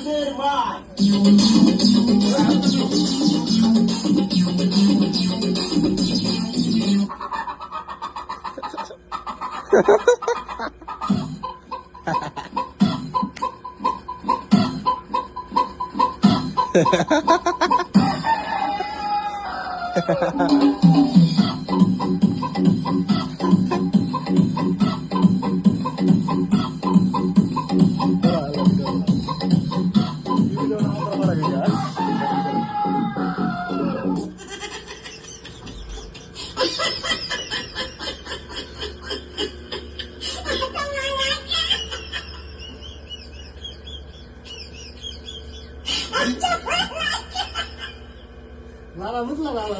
ডান্সের মাঠ। Lala mutlu lala.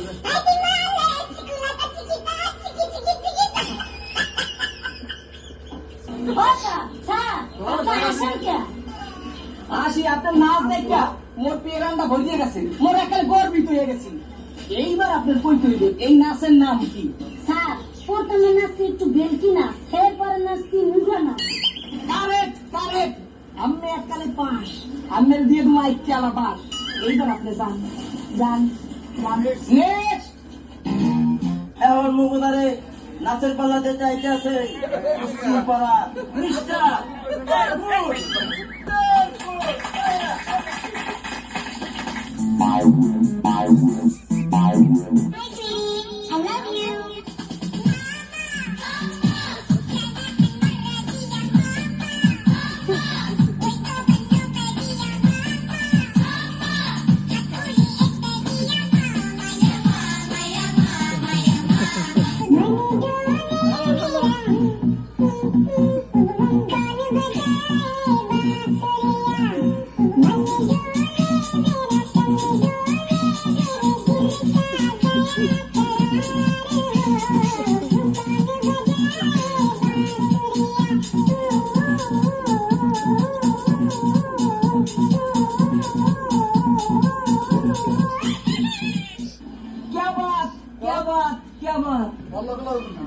আসি আপনার নাচ দেখা মোর পেরানটা ভরিয়ে গেছে, মোর একাল গর্বিত হয়ে গেছি। এইবার আপনার কই তৈরি এই নাচের নাম কি? স্যার প্রথমে নাচছি একটু বেলকি নাচ, এরপরে নাচছি মুগা নাচ। কারেক্ট কারেক্ট, আমি এককালে পাস, আমি দিয়ে দেবো আইকে আলা পাস। এইবার আপনি যান যান যান। নেক্সট এখন মুখদারে নাচের পাল্লাতে চাইতে আছে পাড়া পৃষ্ঠা।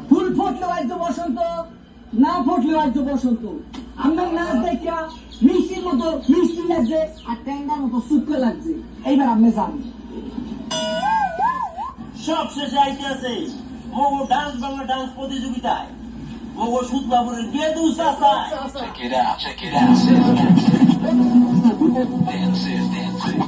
ফুল ফুটলে বাদ্য বসন্ত, না ফুটলে বাদ্য বসন্ত। আমার নাচ দেখা মিষ্টির মতো মিষ্টি লাগছে আর ট্যাঙ্গার মতো শুক্র লাগছে। এইবার আপনি যান। সব শেষে আইতে আছে মগো ডান্স বাংলা ডান্স প্রতিযোগিতায় মগো সুদবাবুরের গেদু চাচা। Check it out, check it out. Dance is dancing.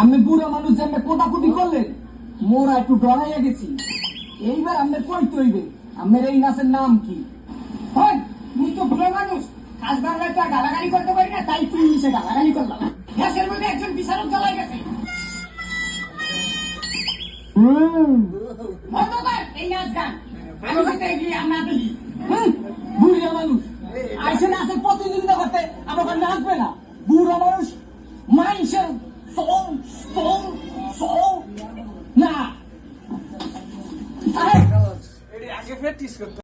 আমি বুড়ো মানুষ যে কোটাকুটি করলেন, মোরা একটু ডরাইয়া গেছি। এইবার আমি কইতে হইবে আমার এই নাচের নাম কি? তুই তো বুড়ো মানুষ, কাজ বাংলায় তো গালাগালি করতে পারি না, তাই তুই সে গালাগালি করলাম। গ্যাসের মধ্যে একজন বিচারক চালাই গেছে। এই নাচ গান আমি হয়তো এগিয়ে আমরা দেখি। বুড়িয়া মানুষ আইসে নাচের প্রতিযোগিতা করতে, আমার নাচবে না? বুড়ো মানুষ মানুষের না আগে প্র্যাকটিস করতে